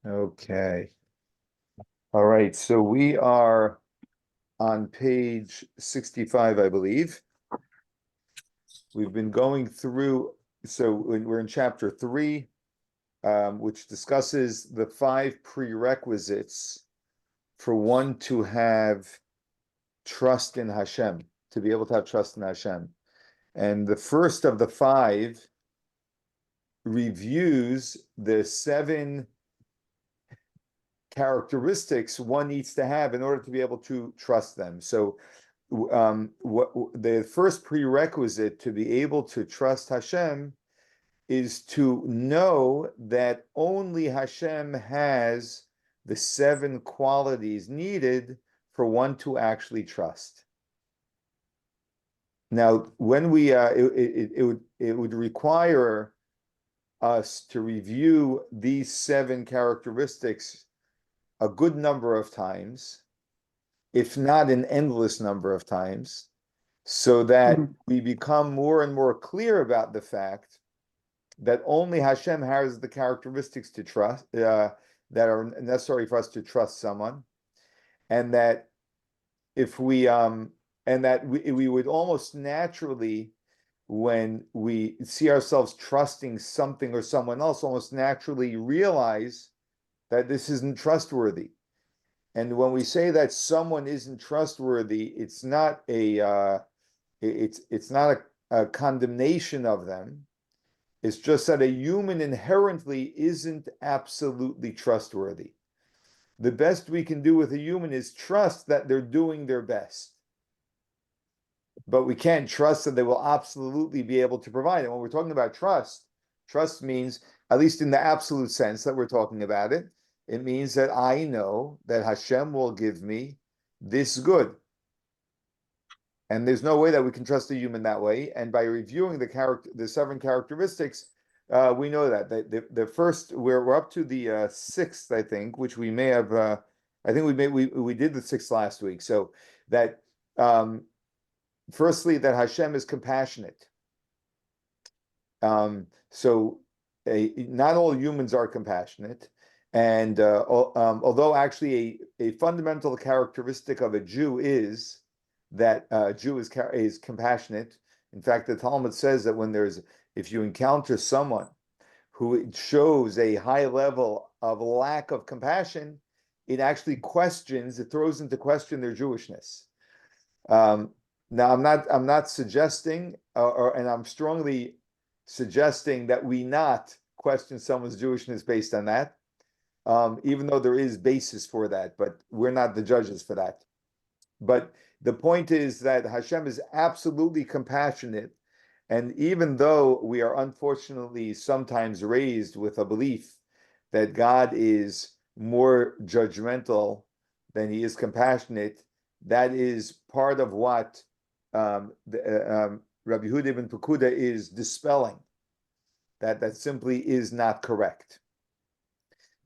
Okay. All right. So we are on page 65, I believe. We've been going through, we're in chapter 3, which discusses the 5 prerequisites for one to have trust in Hashem, to be able to have trust in Hashem. And the first of the 5 reviews the 7 characteristics one needs to have in order to be able to trust them. So what the first prerequisite to be able to trust Hashem is to know that only Hashem has the 7 qualities needed for one to actually trust. Now, when we it would require us to review these 7 characteristics a good number of times, if not an endless number of times, so that we become more and more clear about the fact that only Hashem has the characteristics to trust that are necessary for us to trust someone, and that if we we would almost naturally, when we see ourselves trusting something or someone else, almost naturally realize that this isn't trustworthy. And when we say that someone isn't trustworthy, it's not a condemnation of them. It's just that a human inherently isn't absolutely trustworthy. The best we can do with a human is trust that they're doing their best. But we can't trust that they will absolutely be able to provide it. When we're talking about trust, trust means, at least in the absolute sense that we're talking about it, it means that I know that Hashem will give me this good. And there's no way that we can trust a human that way. And by reviewing the 7 characteristics, we know that the first, we're up to the 6th, I think, which we may have. I think we did the 6th last week. So that firstly, that Hashem is compassionate. So not all humans are compassionate. And although actually a fundamental characteristic of a Jew is that a Jew is compassionate. In fact, the Talmud says that if you encounter someone who shows a high level of lack of compassion, it actually throws into question their Jewishness. Now, I'm not suggesting, and I'm strongly suggesting that we not question someone's Jewishness based on that. Even though there is basis for that, but we're not the judges for that. But the point is that Hashem is absolutely compassionate, and even though we are unfortunately sometimes raised with a belief that God is more judgmental than he is compassionate, that is part of what Rabbeinu Bachya ibn Pekudah is dispelling. That simply is not correct.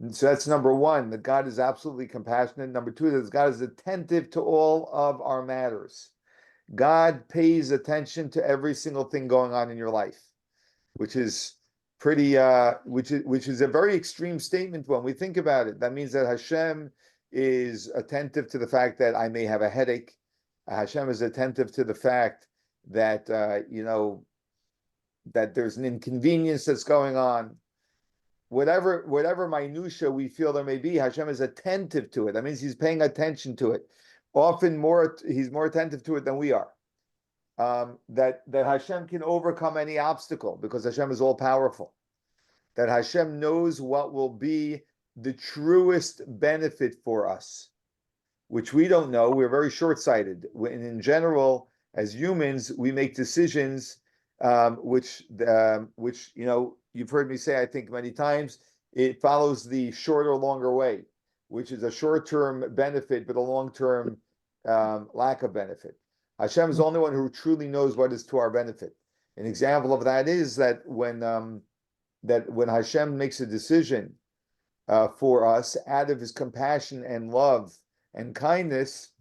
And so that's number 1, that God is absolutely compassionate. Number 2, that God is attentive to all of our matters. God pays attention to every single thing going on in your life, which is which is a very extreme statement when we think about it. That means that Hashem is attentive to the fact that I may have a headache. Hashem is attentive to the fact that that there's an inconvenience that's going on. Whatever minutia we feel there may be, Hashem is attentive to it. That means he's paying attention to it. Often he's more attentive to it than we are. That Hashem can overcome any obstacle because Hashem is all powerful. That Hashem knows what will be the truest benefit for us, which we don't know. We're very short-sighted. In general, as humans, we make decisions which you've heard me say, I think, many times, it follows the shorter, longer way, which is a short-term benefit, but a long-term lack of benefit. Hashem is the only one who truly knows what is to our benefit. An example of that is that when Hashem makes a decision for us out of his compassion and love and kindness,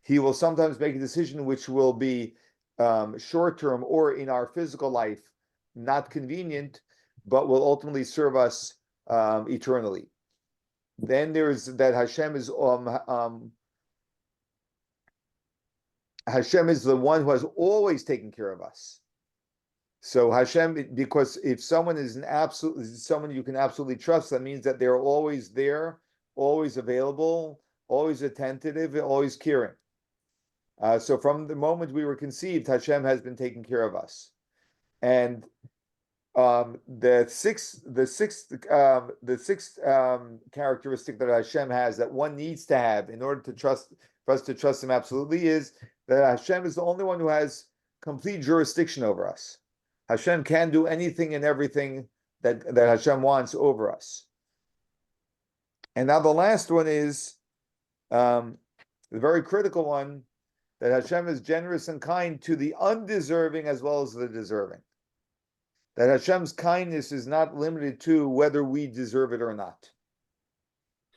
he will sometimes make a decision which will be short-term or in our physical life not convenient, but will ultimately serve us eternally. Then there's that Hashem is the one who has always taken care of us. So Hashem, because if someone is someone you can absolutely trust, that means that they're always there, always available, always attentive, always caring. So from the moment we were conceived, Hashem has been taking care of us. And the sixth characteristic that Hashem has that one needs to have in order to trust for us to trust Him absolutely is that Hashem is the only one who has complete jurisdiction over us. Hashem can do anything and everything that Hashem wants over us. And now the last one is the very critical one, that Hashem is generous and kind to the undeserving as well as the deserving. That Hashem's kindness is not limited to whether we deserve it or not.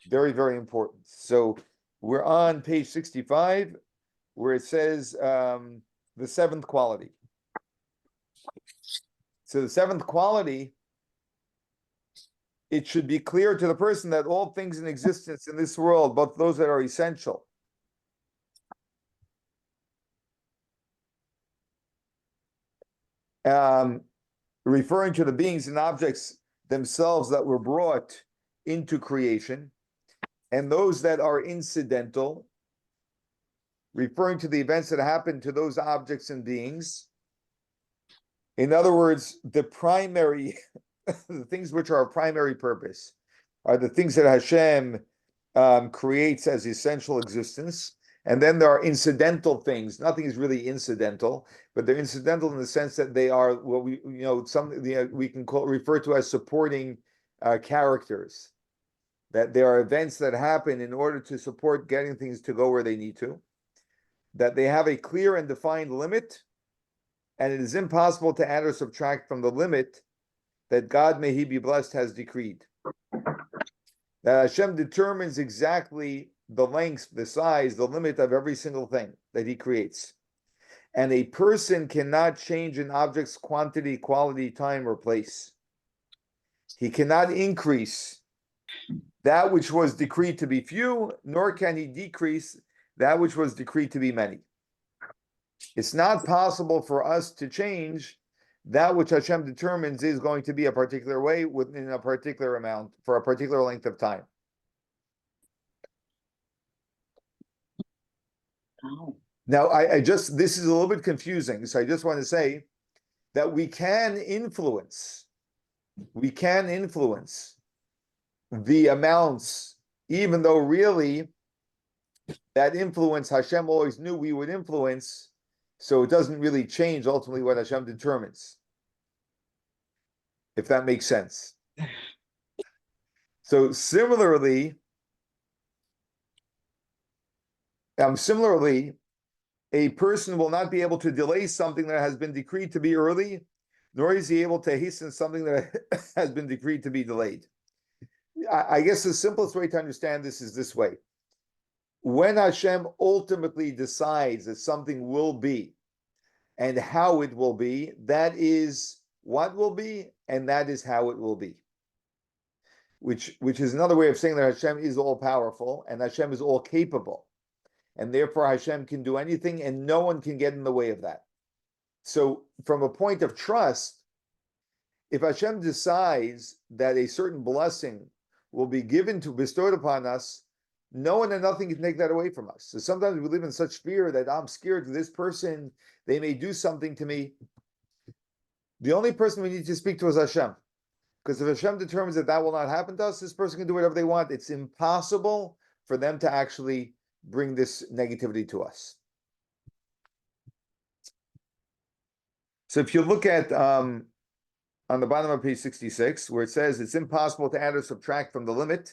Very, very important. So we're on page 65, where it says the seventh quality. So the seventh quality, it should be clear to the person that all things in existence in this world, both those that are essential referring to the beings and objects themselves that were brought into creation, and those that are incidental, referring to the events that happen to those objects and beings. In other words, the primary, the things which are of primary purpose are the things that Hashem creates as essential existence. And then there are incidental things. Nothing is really incidental, but they're incidental in the sense that they are what we, we can refer to as supporting characters. That there are events that happen in order to support getting things to go where they need to. That they have a clear and defined limit, and it is impossible to add or subtract from the limit that God, may He be blessed, has decreed. That Hashem determines exactly the length, the size, the limit of every single thing that He creates. And a person cannot change an object's quantity, quality, time, or place. He cannot increase that which was decreed to be few, nor can he decrease that which was decreed to be many. It's not possible for us to change that which Hashem determines is going to be a particular way within a particular amount for a particular length of time. Oh. Now, this is a little bit confusing, so I just want to say that we can influence the amounts, even though really that influence Hashem always knew we would influence, so it doesn't really change ultimately what Hashem determines, if that makes sense. So similarly, a person will not be able to delay something that has been decreed to be early, nor is he able to hasten something that has been decreed to be delayed. I guess the simplest way to understand this is this way. When Hashem ultimately decides that something will be and how it will be, that is what will be and that is how it will be. Which is another way of saying that Hashem is all powerful and Hashem is all capable. And therefore Hashem can do anything and no one can get in the way of that. So from a point of trust, if Hashem decides that a certain blessing will be bestowed upon us, no one and nothing can take that away from us. So sometimes we live in such fear that I'm scared of this person, they may do something to me. The only person we need to speak to is Hashem. Because if Hashem determines that that will not happen to us, this person can do whatever they want. It's impossible for them to actually bring this negativity to us. So if you look at on the bottom of page 66, where it says it's impossible to add or subtract from the limit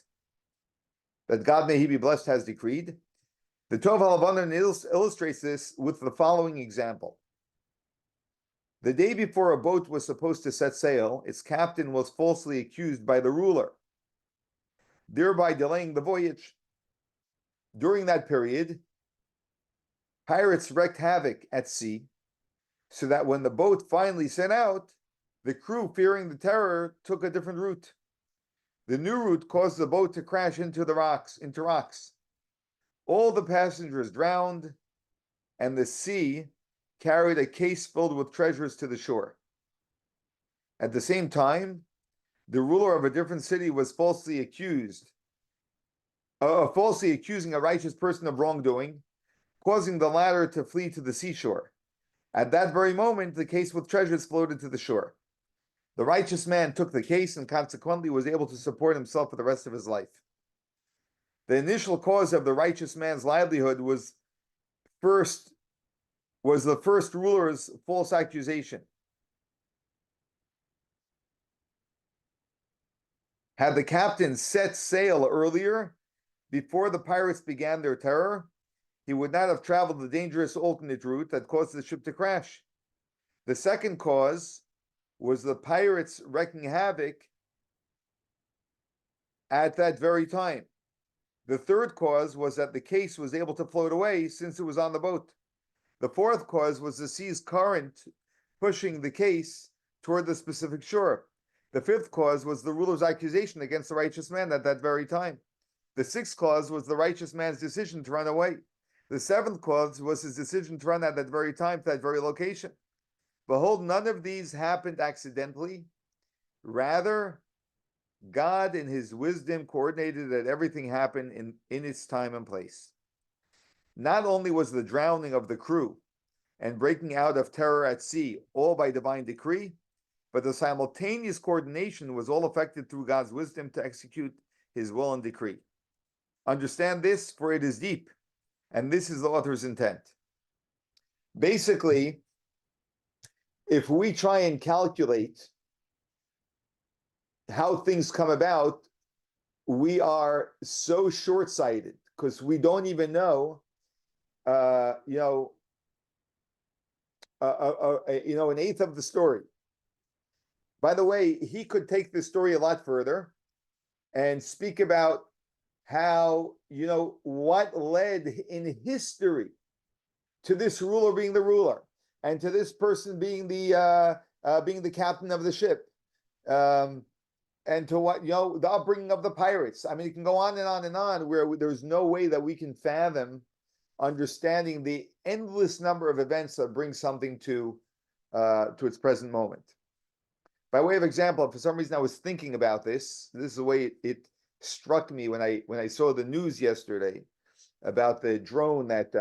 that God, may He be blessed, has decreed. The Chovot Halevavot illustrates this with the following example. The day before a boat was supposed to set sail, its captain was falsely accused by the ruler, thereby delaying the voyage. During that period, pirates wreaked havoc at sea, so that when the boat finally set out, the crew, fearing the terror, took a different route. The new route caused the boat to crash into rocks. All the passengers drowned, and the sea carried a case filled with treasures to the shore. At the same time, the ruler of a different city was falsely accusing a righteous person of wrongdoing, causing the latter to flee to the seashore. At that very moment, the case with treasures floated to the shore. The righteous man took the case and consequently was able to support himself for the rest of his life. The initial cause of the righteous man's livelihood was the first ruler's false accusation. Had the captain set sail earlier, before the pirates began their terror, he would not have traveled the dangerous alternate route that caused the ship to crash. The second cause was the pirates wreaking havoc at that very time. The third cause was that the case was able to float away since it was on the boat. The fourth cause was the sea's current pushing the case toward the specific shore. The fifth cause was the ruler's accusation against the righteous man at that very time. The sixth cause was the righteous man's decision to run away. The seventh cause was his decision to run at that very time to that very location. Behold, none of these happened accidentally. Rather, God in his wisdom coordinated that everything happened in its time and place. Not only was the drowning of the crew and breaking out of terror at sea all by divine decree, but the simultaneous coordination was all effected through God's wisdom to execute his will and decree. Understand this, for it is deep, and this is the author's intent. Basically, if we try and calculate how things come about, we are so short-sighted because we don't even know, an eighth of the story. By the way, he could take this story a lot further and speak about how, what led in history to this ruler being the ruler and to this person being the captain of the ship, and to what, the upbringing of the pirates. I mean, it can go on and on and on, where there's no way that we can fathom understanding the endless number of events that bring something to its present moment. By way of example, for some reason I was thinking about this. This is the way it struck me when I saw the news yesterday about the drone that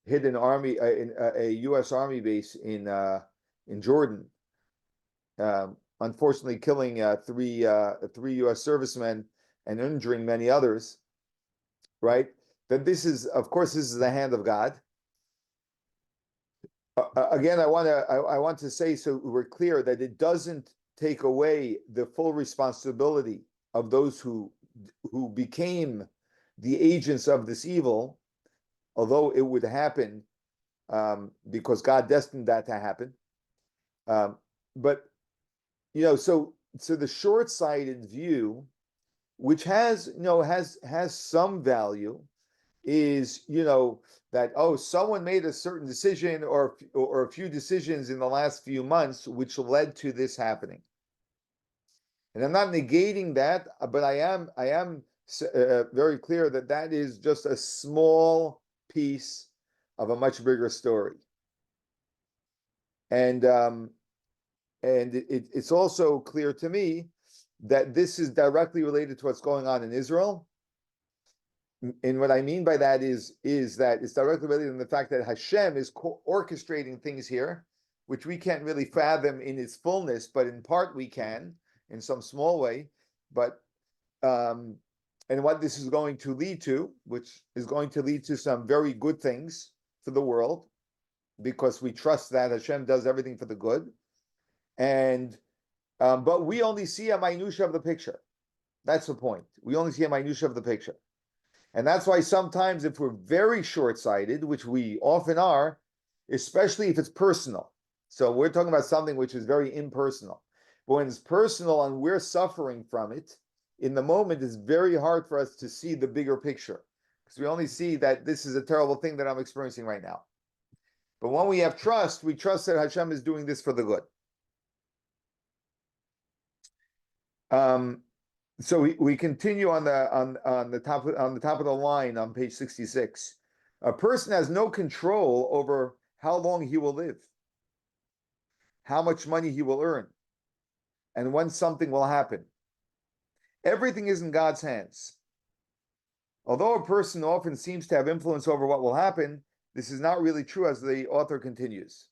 hit an army a U.S. Army base in Jordan, unfortunately killing three U.S. servicemen and injuring many others. Right? That this is, of course, this is the hand of God. Again, I want to say, so we're clear, that it doesn't take away the full responsibility of those who became the agents of this evil, although it would happen because God destined that to happen. But so the short-sighted view, which has some value, is that someone made a certain decision or a few decisions in the last few months which led to this happening. And I'm not negating that, but I am very clear that is just a small piece of a much bigger story. And it's also clear to me that this is directly related to what's going on in Israel. And what I mean by that is that it's directly related in the fact that Hashem is orchestrating things here, which we can't really fathom in its fullness, but in part we can, in some small way. But and what this is going to lead to, which is going to lead to some very good things for the world, because we trust that Hashem does everything for the good. And but we only see a minutia of the picture. That's the point. We only see a minutia of the picture. And that's why sometimes if we're very short-sighted, which we often are, especially if it's personal. So we're talking about something which is very impersonal. But when it's personal and we're suffering from it, in the moment, it's very hard for us to see the bigger picture. Because we only see that this is a terrible thing that I'm experiencing right now. But when we have trust, we trust that Hashem is doing this for the good. So we continue on the top of the line on page 66. A person has no control over how long he will live, how much money he will earn, and when something will happen. Everything is in God's hands. Although a person often seems to have influence over what will happen, this is not really true, as the author continues.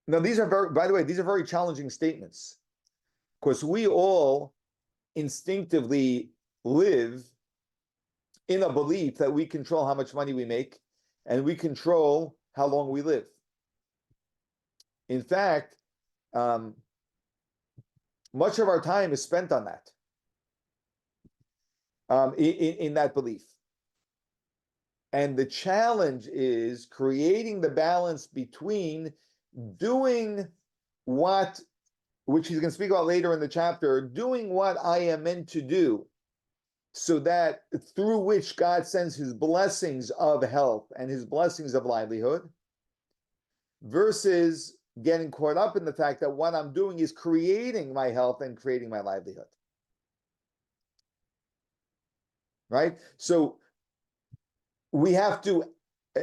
Now, by the way, these are very challenging statements, because we all instinctively live in a belief that we control how much money we make and we control how long we live. In fact, much of our time is spent on that, in that belief. And the challenge is creating the balance between doing which he's going to speak about later in the chapter, doing what I am meant to do, so that through which God sends his blessings of health and his blessings of livelihood, versus getting caught up in the fact that what I'm doing is creating my health and creating my livelihood. Right? So we have to,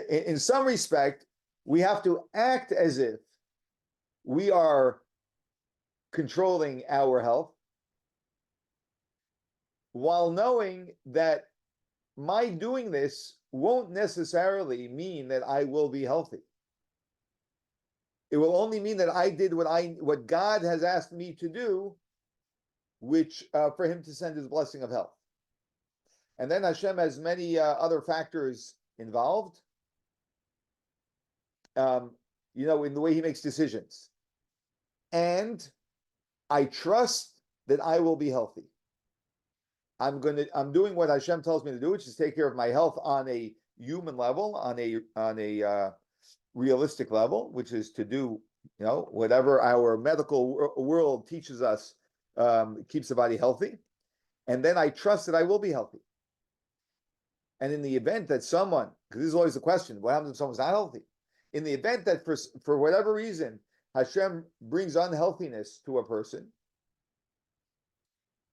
in some respect, we have to act as if we are controlling our health, while knowing that my doing this won't necessarily mean that I will be healthy. It will only mean that I did what God has asked me to do, which for him to send his blessing of health. And then Hashem has many other factors involved, in the way he makes decisions. And I trust that I will be healthy. I'm doing what Hashem tells me to do, which is take care of my health on a human level, on a realistic level, which is to do, whatever our medical world teaches us, keeps the body healthy. And then I trust that I will be healthy. And in the event that someone, because this is always the question, what happens if someone's not healthy? In the event that for whatever reason, Hashem brings unhealthiness to a person,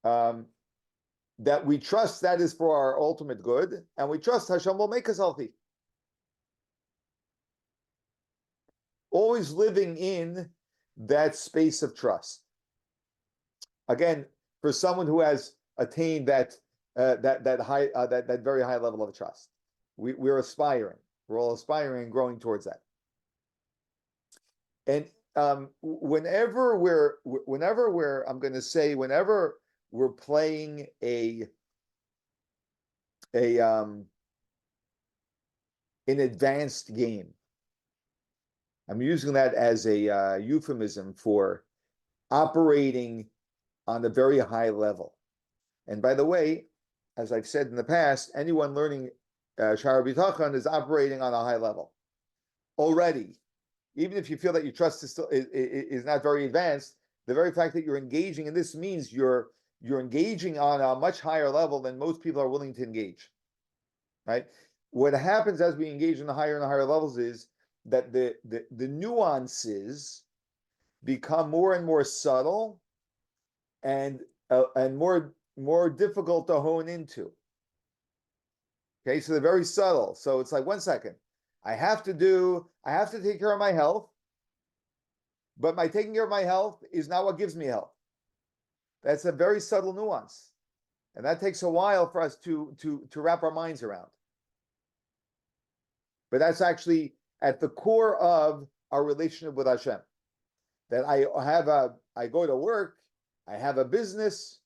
that we trust that is for our ultimate good, and we trust Hashem will make us healthy. Always living in that space of trust. Again, for someone who has attained that very high level of trust, we're aspiring. We're all aspiring and growing towards that. And whenever we're playing an advanced game, I'm using that as a euphemism for operating on a very high level. And by the way, as I've said in the past, anyone learning Shaar Habitachon is operating on a high level already. Even if you feel that your trust is not very advanced, the very fact that you're engaging in this means you're engaging on a much higher level than most people are willing to engage. Right? What happens as we engage in the higher and higher levels is that the nuances become more and more subtle and more difficult to hone into. Okay, so they're very subtle. So it's like, 1 second, I have to take care of my health, but my taking care of my health is not what gives me health. That's a very subtle nuance, and that takes a while for us to wrap our minds around. But that's actually at the core of our relationship with Hashem. That I go to work, I have a business,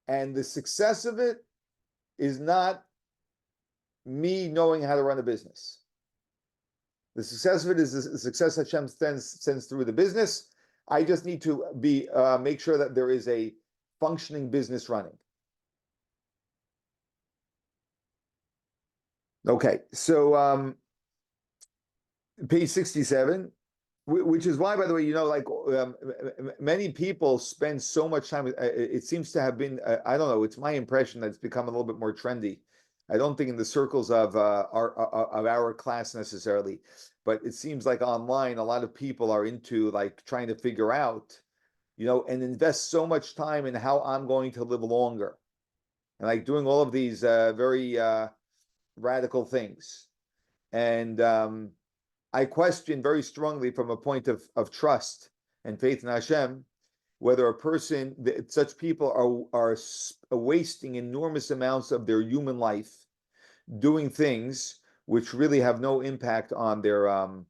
and the success of it is not me knowing how to run a business. The success of it is the success Hashem sends through the business. I just need to make sure that there is a functioning business running. Okay, so page 67, which is why, by the way, many people spend so much time. It seems to have been, I don't know, it's my impression that it's become a little bit more trendy. I don't think in the circles of our class necessarily, but it seems like online a lot of people are into like trying to figure out, and invest so much time in how I'm going to live longer, and like doing all of these very radical things. And I question very strongly from a point of trust and faith in Hashem, whether a person, such people are wasting enormous amounts of their human life doing things which really have no impact on their on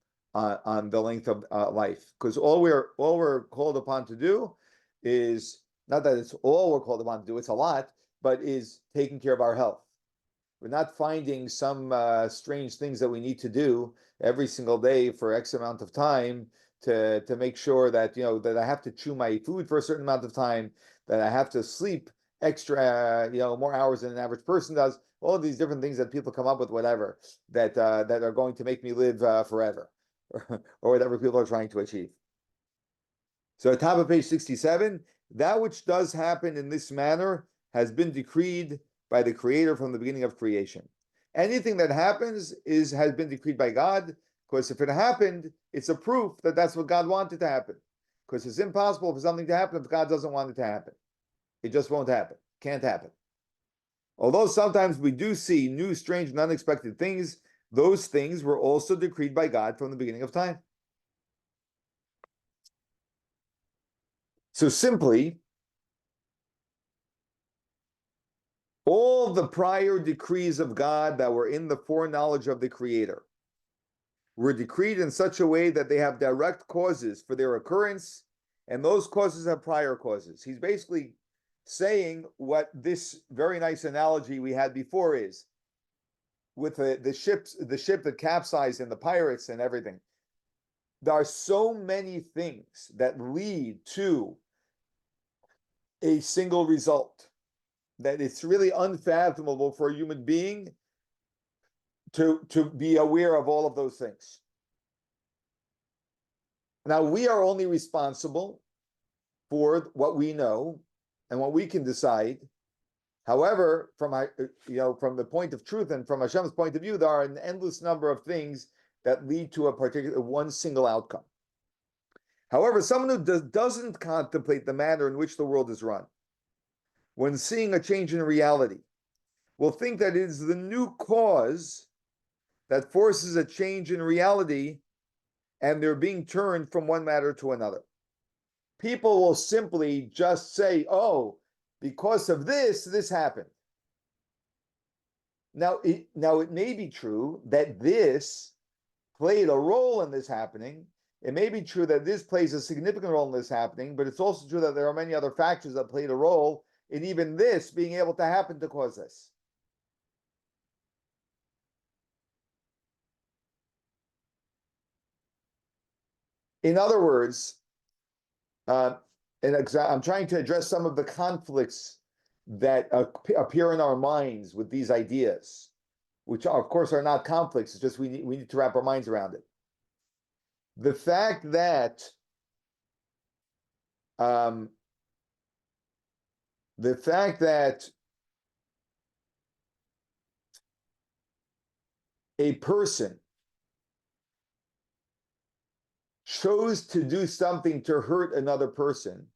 the length of life. Because all we're called upon to do is, not that it's all we're called upon to do, it's a lot, but is taking care of our health. We're not finding some strange things that we need to do every single day for X amount of time to make sure that that I have to chew my food for a certain amount of time, that I have to sleep extra more hours than an average person does. All of these different things that people come up with, whatever that are going to make me live forever, or whatever people are trying to achieve. So at top of page 67, that which does happen in this manner has been decreed by the Creator from the beginning of creation. Anything that happens has been decreed by God, because if it happened, it's a proof that that's what God wanted to happen. Because it's impossible for something to happen if God doesn't want it to happen. It just won't happen. Can't happen. Although sometimes we do see new, strange, and unexpected things, those things were also decreed by God from the beginning of time. So simply, all the prior decrees of God that were in the foreknowledge of the Creator were decreed in such a way that they have direct causes for their occurrence, and those causes have prior causes. He's basically saying what this very nice analogy we had before is, with the ship that capsized and the pirates and everything. There are so many things that lead to a single result that it's really unfathomable for a human being to be aware of all of those things. Now, we are only responsible for what we know and what we can decide. However, from the point of truth and from Hashem's point of view, there are an endless number of things that lead to a particular one single outcome. However, someone who doesn't contemplate the manner in which the world is run, when seeing a change in reality, will think that it is the new cause that forces a change in reality, and they're being turned from one matter to another. People will simply just say, oh, because of this happened. Now it may be true that this played a role in this happening. It may be true that this plays a significant role in this happening, but it's also true that there are many other factors that played a role in even this being able to happen to cause this. In other words, I'm trying to address some of the conflicts that appear in our minds with these ideas, which of course are not conflicts. It's just we need to wrap our minds around it. The fact that a person chose to do something to hurt another person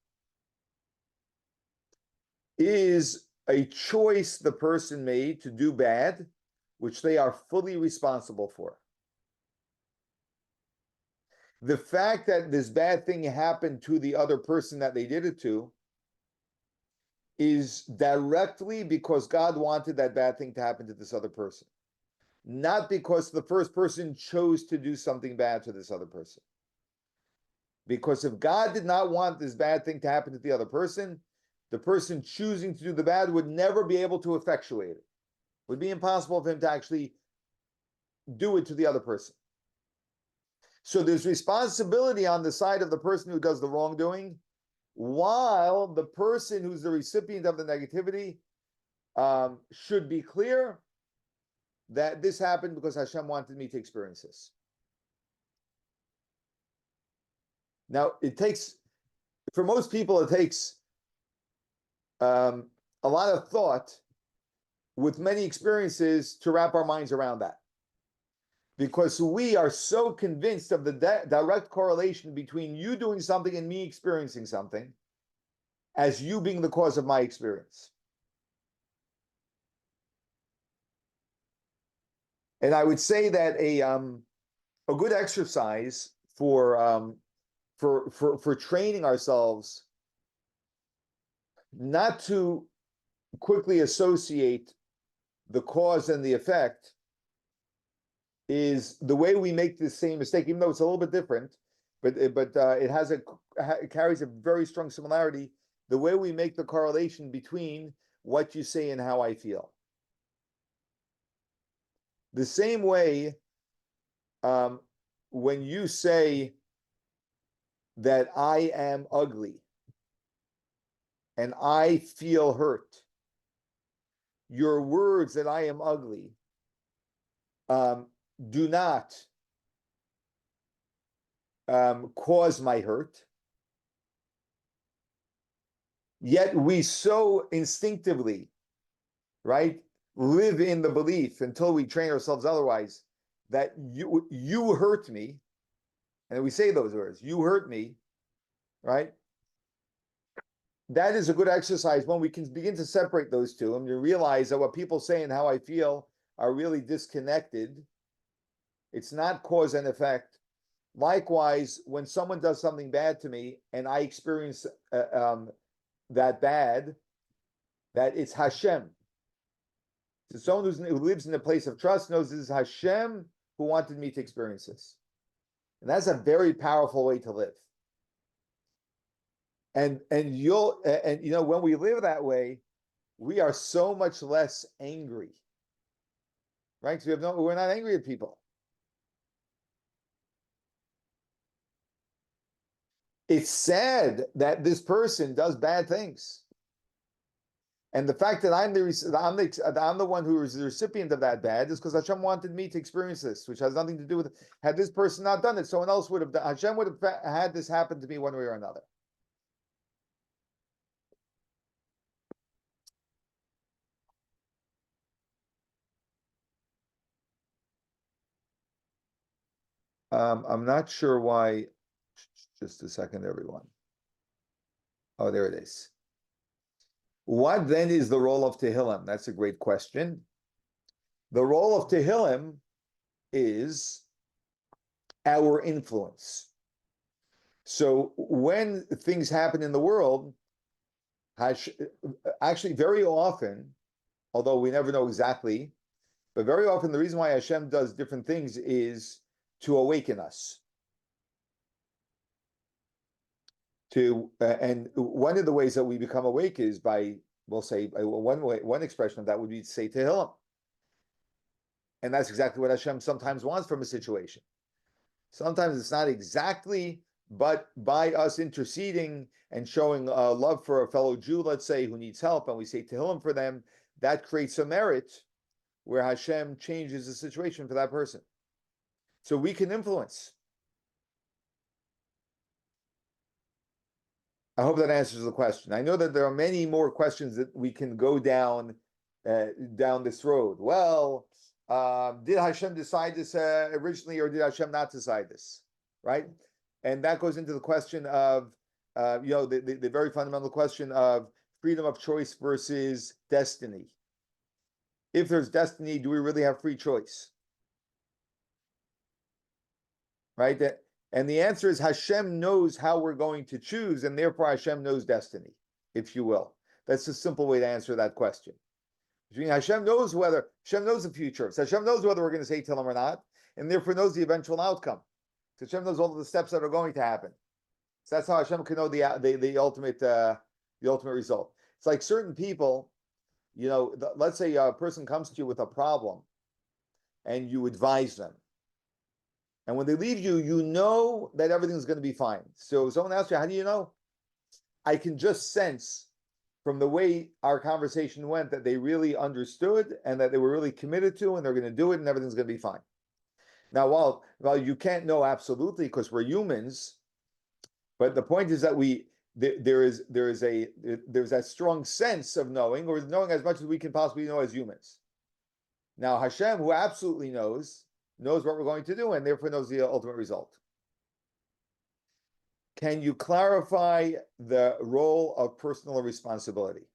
is a choice the person made to do bad, which they are fully responsible for. The fact that this bad thing happened to the other person that they did it to is directly because God wanted that bad thing to happen to this other person, not because the first person chose to do something bad to this other person. Because if God did not want this bad thing to happen to the other person, the person choosing to do the bad would never be able to effectuate it. It would be impossible for him to actually do it to the other person. So there's responsibility on the side of the person who does the wrongdoing, while the person who's the recipient of the negativity should be clear that this happened because Hashem wanted me to experience this. Now, for most people, it takes a lot of thought with many experiences to wrap our minds around that. because we are so convinced of the direct correlation between you doing something and me experiencing something as you being the cause of my experience. And I would say that a good exercise for training ourselves not to quickly associate the cause and the effect is the way we make the same mistake, even though it's a little bit different, but it carries a very strong similarity. The way we make the correlation between what you say and how I feel. The same way, when you say that I am ugly and I feel hurt, your words that I am ugly do not cause my hurt. Yet we so instinctively, right, live in the belief until we train ourselves otherwise that you hurt me, and we say those words, you hurt me, right? That is a good exercise when we can begin to separate those two and you realize that what people say and how I feel are really disconnected. It's not cause and effect. Likewise, when someone does something bad to me and I experience that bad, that it's Hashem. So someone who lives in a place of trust knows this is Hashem who wanted me to experience this. And that's a very powerful way to live. And you know, when we live that way, we are so much less angry. Right? Because we're not angry at people. It's sad that this person does bad things. And the fact that I'm the one who is the recipient of that bad is because Hashem wanted me to experience this, which has nothing to do with, had this person not done it, someone else would have done, Hashem would have had this happen to me one way or another. I'm not sure why, just a second, everyone. Oh, there it is. What then is the role of Tehillim? That's a great question. The role of Tehillim is our influence. So when things happen in the world, actually very often, although we never know exactly, but very often the reason why Hashem does different things is to awaken us. And one of the ways that we become awake is by, we'll say, one expression of that would be to say Tehillim. And that's exactly what Hashem sometimes wants from a situation. Sometimes it's not exactly, but by us interceding and showing love for a fellow Jew, let's say, who needs help, and we say Tehillim for them, that creates a merit where Hashem changes the situation for that person. So we can influence. I hope that answers the question. I know that there are many more questions that we can go down this road. Well, did Hashem decide this originally, or did Hashem not decide this? Right? And that goes into the question of, the very fundamental question of freedom of choice versus destiny. If there's destiny, do we really have free choice? Right? And the answer is Hashem knows how we're going to choose, and therefore Hashem knows destiny, if you will. That's a simple way to answer that question. Hashem knows the future. So Hashem knows whether we're going to say Tehillim or not, and therefore knows the eventual outcome. So Hashem knows all of the steps that are going to happen. So that's how Hashem can know the ultimate result. It's like certain people, let's say a person comes to you with a problem, and you advise them. And when they leave you, you know that everything's going to be fine. So someone asks you, how do you know? I can just sense from the way our conversation went that they really understood and that they were really committed to, and they're going to do it, and everything's going to be fine. Now, while you can't know absolutely because we're humans, but the point is that there's that strong sense of knowing, or knowing as much as we can possibly know as humans. Now, Hashem, who absolutely knows, knows what we're going to do, and therefore knows the ultimate result. Can you clarify the role of personal responsibility?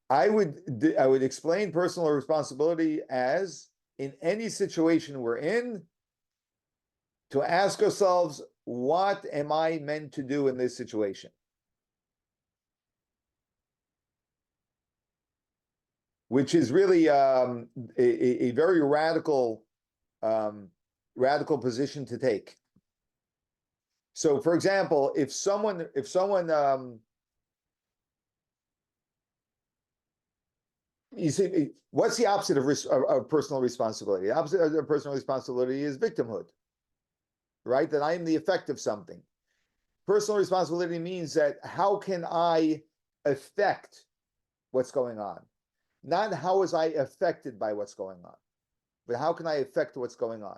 I would explain personal responsibility as, in any situation we're in, to ask ourselves, what am I meant to do in this situation? Which is really a very radical position to take. So, for example, if someone you see, what's the opposite of personal responsibility? The opposite of personal responsibility is victimhood, right? That I am the effect of something. Personal responsibility means that how can I affect what's going on? Not how was I affected by what's going on, but how can I affect what's going on?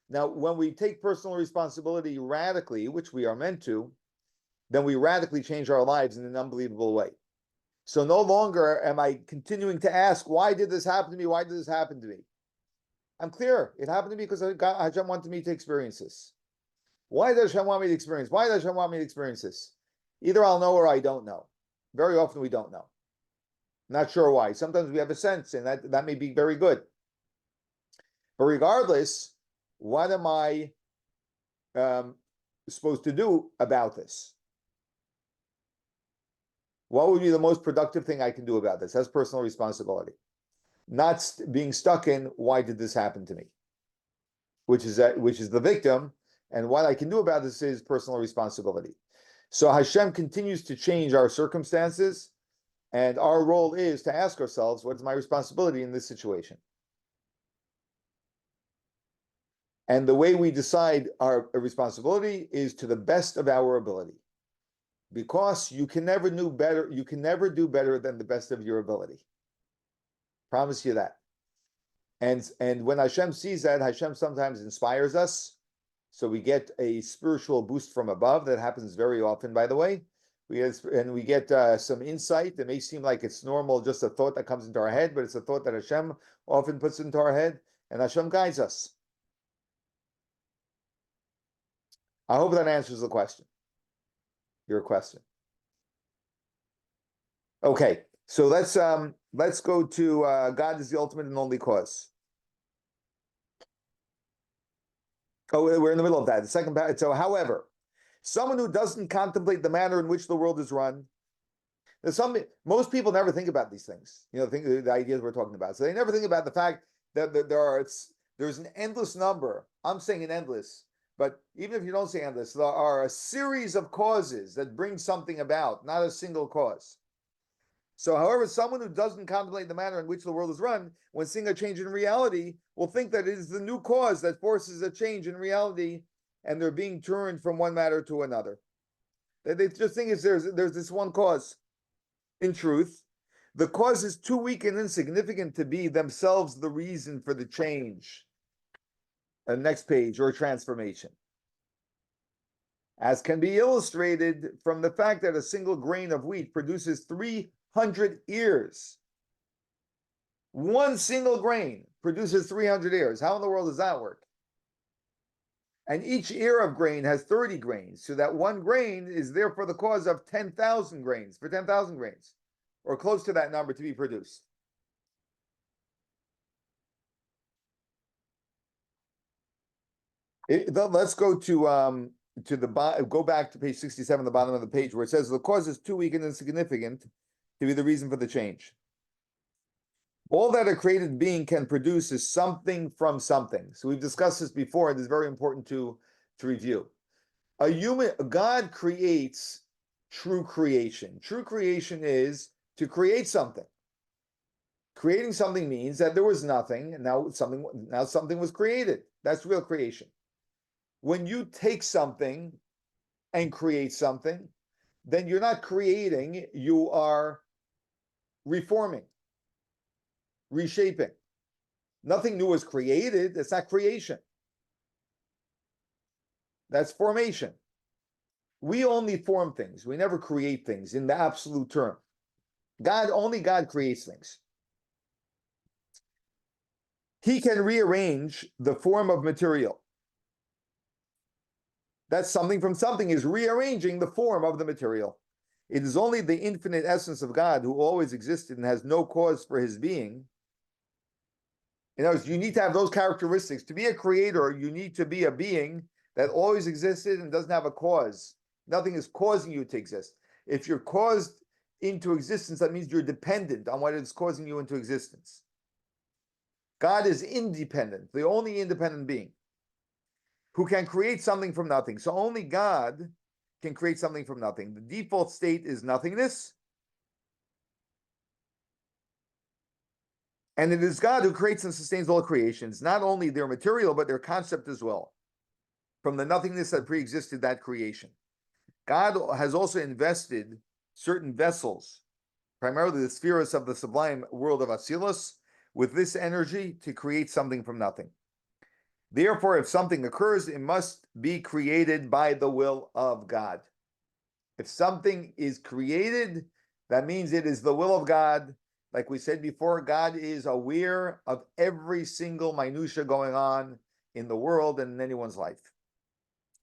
Now, when we take personal responsibility radically, which we are meant to, then we radically change our lives in an unbelievable way. So no longer am I continuing to ask, why did this happen to me? Why did this happen to me? I'm clear. It happened to me because Hashem wanted me to experience this. Why does Hashem want me to experience? Why does Hashem want me to experience this? Either I'll know or I don't know. Very often we don't know. Not sure why. Sometimes we have a sense, and that may be very good. But regardless, what am I supposed to do about this? What would be the most productive thing I can do about this? That's personal responsibility. Not being stuck in, why did this happen to me? Which is the victim, and what I can do about this is personal responsibility. So Hashem continues to change our circumstances, and our role is to ask ourselves, what's my responsibility in this situation? And the way we decide our responsibility is to the best of our ability. Because you can never do better than the best of your ability. Promise you that. And when Hashem sees that, Hashem sometimes inspires us. So we get a spiritual boost from above. That happens very often, by the way. We get some insight. It may seem like it's normal, just a thought that comes into our head, but it's a thought that Hashem often puts into our head, and Hashem guides us. I hope that answers the question. Your question. Okay, so let's go to God is the ultimate and only cause. Oh, we're in the middle of that. The second part. So, however, someone who doesn't contemplate the manner in which the world is run. Most people never think about these things. The ideas we're talking about. So they never think about the fact that there's an endless number. I'm saying an endless. But even if you don't say endless, there are a series of causes that bring something about, not a single cause. So, however, someone who doesn't contemplate the manner in which the world is run, when seeing a change in reality, will think that it is the new cause that forces a change in reality, and they're being turned from one matter to another. They just think there's this one cause. In truth, the cause is too weak and insignificant to be themselves the reason for the change. Next page, or transformation. As can be illustrated from the fact that a single grain of wheat produces 300 ears. One single grain produces 300 ears. How in the world does that work? And each ear of grain has 30 grains, so that one grain is therefore the cause of 10,000 grains, for 10,000 grains, or close to that number to be produced. Let's go go back to page 67, the bottom of the page, where it says the cause is too weak and insignificant to be the reason for the change. All that a created being can produce is something from something. So we've discussed this before, and it's very important to review. God creates true creation. True creation is to create something. Creating something means that there was nothing, and now something was created. That's real creation. When you take something and create something, then you're not creating, you are reforming, reshaping. Nothing new was created. That's not creation. That's formation. We only form things. We never create things in the absolute term. Only God creates things. He can rearrange the form of material. That's something from something is rearranging the form of the material. It is only the infinite essence of God who always existed and has no cause for his being. In other words, you need to have those characteristics. To be a creator, you need to be a being that always existed and doesn't have a cause. Nothing is causing you to exist. If you're caused into existence, that means you're dependent on what is causing you into existence. God is independent, the only independent being who can create something from nothing. So only God can create something from nothing. The default state is nothingness. And it is God who creates and sustains all creations, not only their material, but their concept as well, from the nothingness that pre-existed that creation. God has also invested certain vessels, primarily the spheres of the sublime world of Atzilus, with this energy to create something from nothing. Therefore, if something occurs, it must be created by the will of God. If something is created, that means it is the will of God. Like we said before, God is aware of every single minutia going on in the world and in anyone's life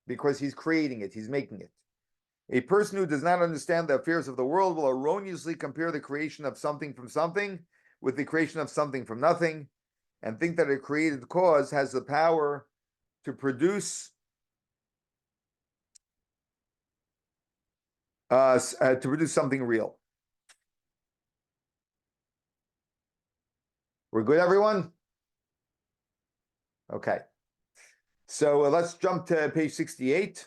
because he's creating it, he's making it. A person who does not understand the affairs of the world will erroneously compare the creation of something from something with the creation of something from nothing, and think that a created cause has the power to produce something real. We're good, everyone? Okay. So let's jump to page 68.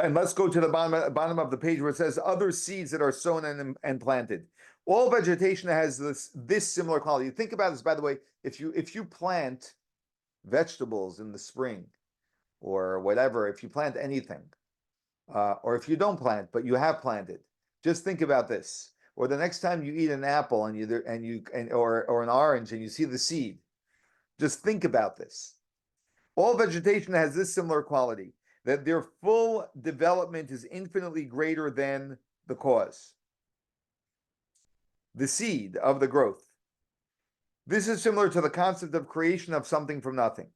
And let's go to the bottom of the page where it says other seeds that are sown and planted. All vegetation has this similar quality. Think about this, by the way. If you plant vegetables in the spring or whatever, if you plant anything, or if you don't plant but you have planted, just think about this. Or the next time you eat an apple or an orange and you see the seed, just think about this. All vegetation has this similar quality, that their full development is infinitely greater than the cause, the seed of the growth. This is similar to the concept of creation of something from nothing.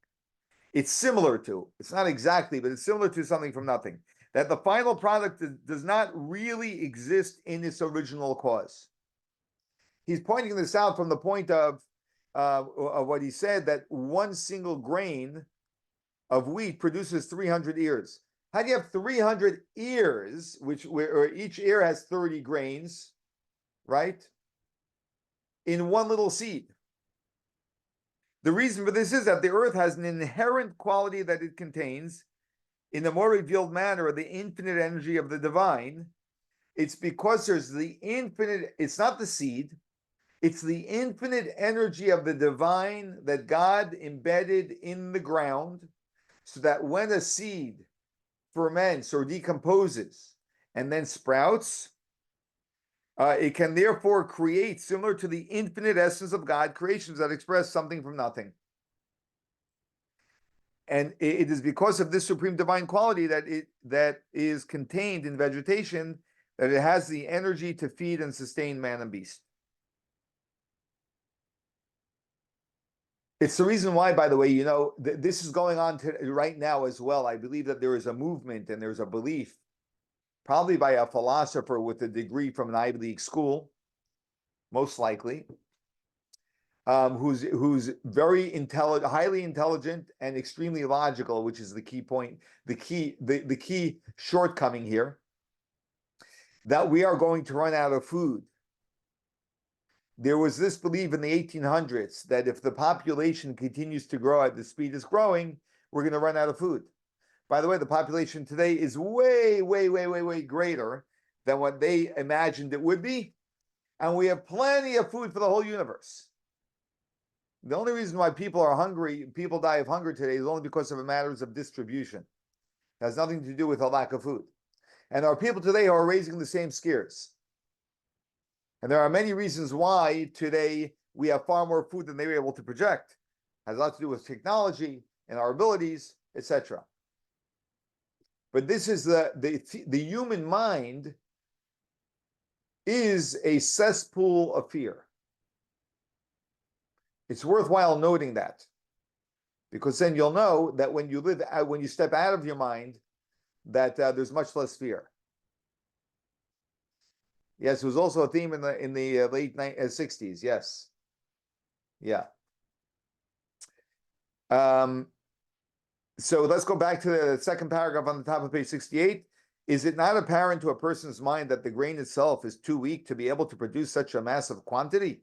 It's similar to, it's not exactly, but it's similar to something from nothing, that the final product does not really exist in its original cause. He's pointing this out from the point of what he said, that one single grain of wheat produces 300 ears. How do you have 300 ears, where each ear has 30 grains, right? In one little seed. The reason for this is that the earth has an inherent quality that it contains in a more revealed manner, the infinite energy of the divine. It's because there's the infinite, it's not the seed, it's the infinite energy of the divine that God embedded in the ground, so that when a seed ferments or decomposes and then sprouts, it can therefore create, similar to the infinite essence of God, creations that express something from nothing. And it is because of this supreme divine quality that is contained in vegetation, that it has the energy to feed and sustain man and beast. It's the reason why, by the way, this is going on right now as well. I believe that there is a movement and there's a belief, probably by a philosopher with a degree from an Ivy League school, most likely, who's very intelligent, highly intelligent, and extremely logical, which is the key point, the key shortcoming here, that we are going to run out of food. There was this belief in the 1800s that if the population continues to grow at the speed it's growing, we're going to run out of food. By the way, the population today is way, way, way, way, way greater than what they imagined it would be. And we have plenty of food for the whole universe. The only reason why people are hungry, people die of hunger today, is only because of matters of distribution. It has nothing to do with a lack of food. And there are people today who are raising the same scares. And there are many reasons why today we have far more food than they were able to project. It has a lot to do with technology and our abilities, etc. But this is the human mind is a cesspool of fear. It's worthwhile noting that, because then you'll know that when you step out of your mind, that there's much less fear. Yes, it was also a theme in the late 60s. Yes, yeah. So let's go back to the second paragraph on the top of page 68. Is it not apparent to a person's mind that the grain itself is too weak to be able to produce such a massive quantity?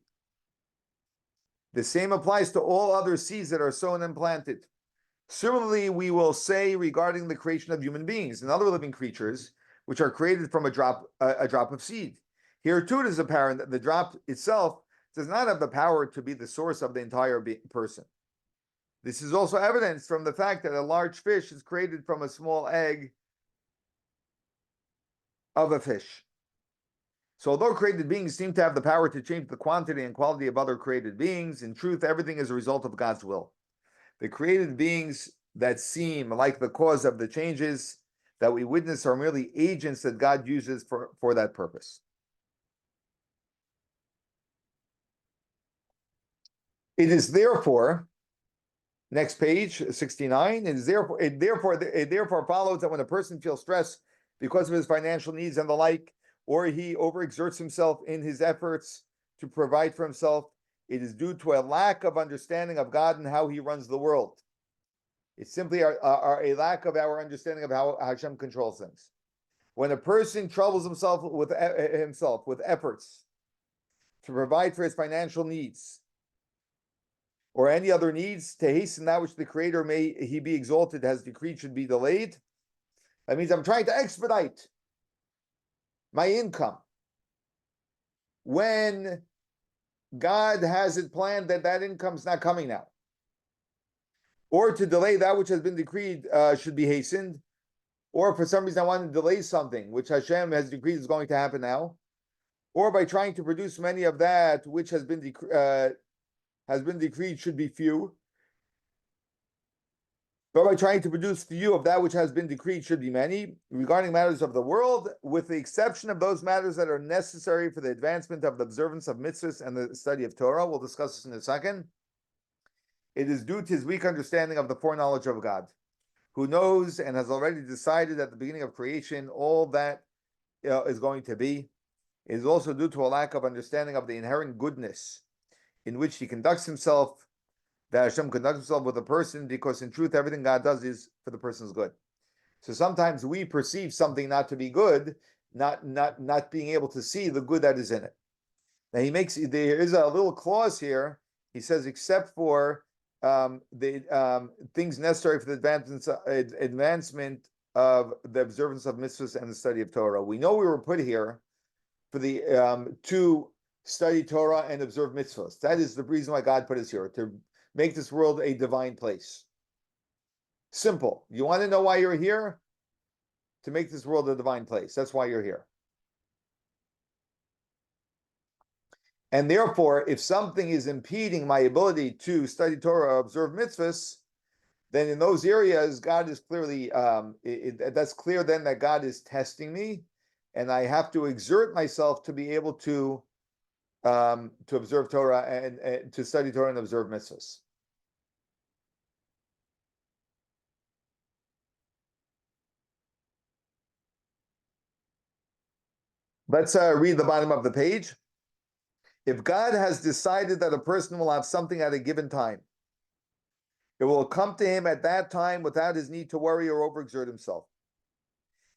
The same applies to all other seeds that are sown and planted. Similarly, we will say regarding the creation of human beings and other living creatures, which are created from a drop of seed. Here too, it is apparent that the drop itself does not have the power to be the source of the entire person. This is also evidenced from the fact that a large fish is created from a small egg of a fish. So although created beings seem to have the power to change the quantity and quality of other created beings, in truth, everything is a result of God's will. The created beings that seem like the cause of the changes that we witness are merely agents that God uses for that purpose. It is therefore, next page, 69, it therefore follows that when a person feels stress because of his financial needs and the like, or he overexerts himself in his efforts to provide for himself, it is due to a lack of understanding of God and how he runs the world. It's simply a lack of our understanding of how Hashem controls things. When a person troubles himself with efforts to provide for his financial needs or any other needs to hasten that which the Creator may he be exalted has decreed should be delayed, that means I'm trying to expedite my income. When God has it planned that that income's not coming now, or to delay that which has been decreed should be hastened, or for some reason I want to delay something which Hashem has decreed is going to happen now, or by trying to produce many of that which has been decreed should be few, but by trying to produce few of that which has been decreed should be many, regarding matters of the world, with the exception of those matters that are necessary for the advancement of the observance of mitzvahs and the study of Torah. We'll discuss this in a second. It is due to his weak understanding of the foreknowledge of God, who knows and has already decided at the beginning of creation all that is going to be. It is also due to a lack of understanding of the inherent goodness in which he conducts himself, that Hashem conducts himself with a person, because in truth, everything God does is for the person's good. So sometimes we perceive something not to be good, not being able to see the good that is in it. Now there is a little clause here. He says, except for the things necessary for the advancement of the observance of mitzvahs and the study of Torah. We know we were put here for the to study Torah and observe mitzvahs. That is the reason why God put us here, to make this world a divine place. Simple. You want to know why you're here? To make this world a divine place. That's why you're here. And therefore, if something is impeding my ability to study Torah or observe mitzvahs, then in those areas, God is clearly, that's clear then that God is testing me, and I have to exert myself to be able to observe Torah and to study Torah and observe mitzvahs. Let's read the bottom of the page. If God has decided that a person will have something at a given time, it will come to him at that time without his need to worry or overexert himself.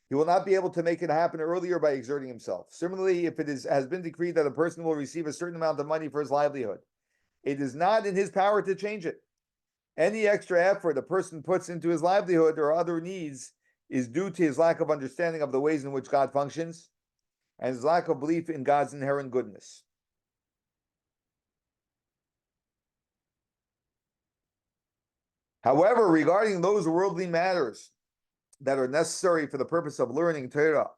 He will not be able to make it happen earlier by exerting himself. Similarly, if it has been decreed that a person will receive a certain amount of money for his livelihood, it is not in his power to change it. Any extra effort a person puts into his livelihood or other needs is due to his lack of understanding of the ways in which God functions and his lack of belief in God's inherent goodness. However, regarding those worldly matters that are necessary for the purpose of learning Torah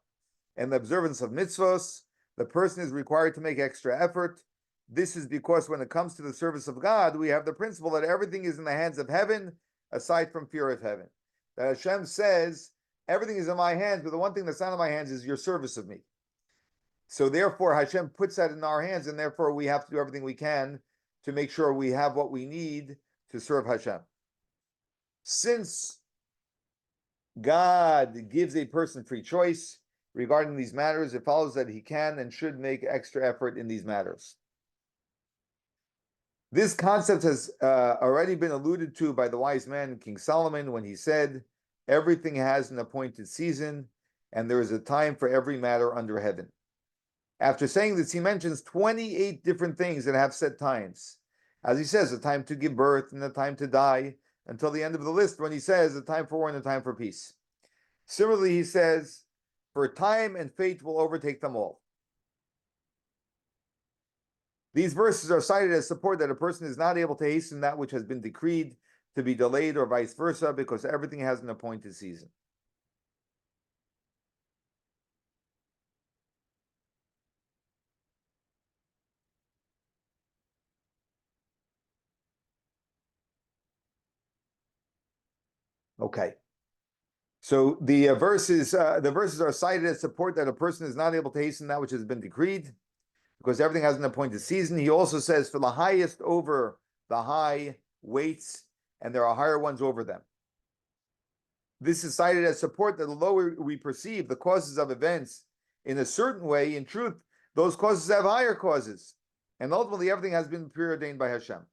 and the observance of mitzvahs, the person is required to make extra effort. This is because when it comes to the service of God, we have the principle that everything is in the hands of heaven, aside from fear of heaven. That Hashem says, everything is in my hands, but the one thing that's not in my hands is your service of me. So therefore, Hashem puts that in our hands, and therefore we have to do everything we can to make sure we have what we need to serve Hashem. Since God gives a person free choice regarding these matters, it follows that he can and should make extra effort in these matters. This concept has already been alluded to by the wise man King Solomon when he said, "Everything has an appointed season, and there is a time for every matter under heaven." After saying this, he mentions 28 different things that have set times. As he says, a time to give birth and a time to die, until the end of the list when he says a time for war and a time for peace. Similarly, he says, for time and fate will overtake them all. These verses are cited as support that a person is not able to hasten that which has been decreed to be delayed or vice versa, because everything has an appointed season. Okay. So the verses are cited as support that a person is not able to hasten that which has been decreed, because everything has an appointed season. He also says, for the highest over the high waits, and there are higher ones over them. This is cited as support that although we perceive the causes of events in a certain way, in truth, those causes have higher causes. And ultimately, everything has been preordained by Hashem.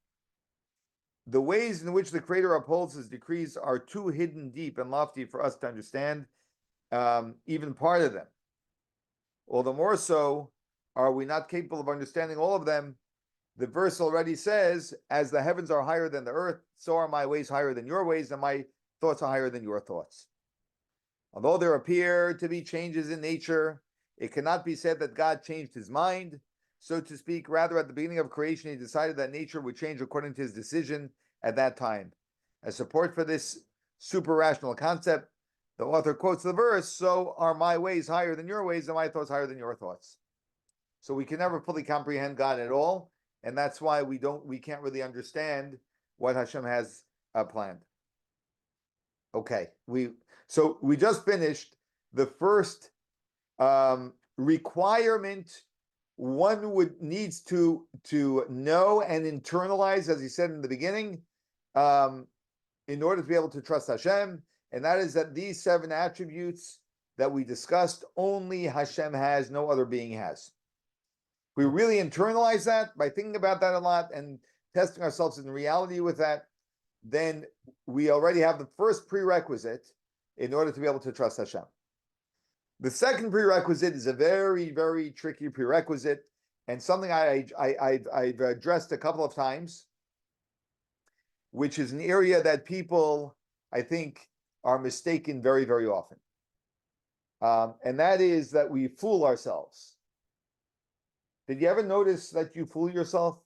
The ways in which the Creator upholds his decrees are too hidden deep and lofty for us to understand even part of them. All the more so are we not capable of understanding all of them. The verse already says, as the heavens are higher than the earth, so are my ways higher than your ways, and my thoughts are higher than your thoughts. Although there appear to be changes in nature, it cannot be said that God changed his mind, so to speak. Rather, at the beginning of creation, he decided that nature would change according to his decision at that time. As support for this super rational concept, the author quotes the verse, so are my ways higher than your ways, and my thoughts higher than your thoughts. So we can never fully comprehend God at all, and that's why we can't really understand what Hashem has planned. Okay, we just finished the first requirement one needs to know and internalize, as he said in the beginning, in order to be able to trust Hashem, and that is that these 7 attributes that we discussed, only Hashem has, no other being has. We really internalize that by thinking about that a lot and testing ourselves in reality with that, then we already have the first prerequisite in order to be able to trust Hashem. The second prerequisite is a very, very tricky prerequisite, and something I've addressed a couple of times, which is an area that people, I think, are mistaken very, very often. And that is that we fool ourselves. Did you ever notice that you fool yourself?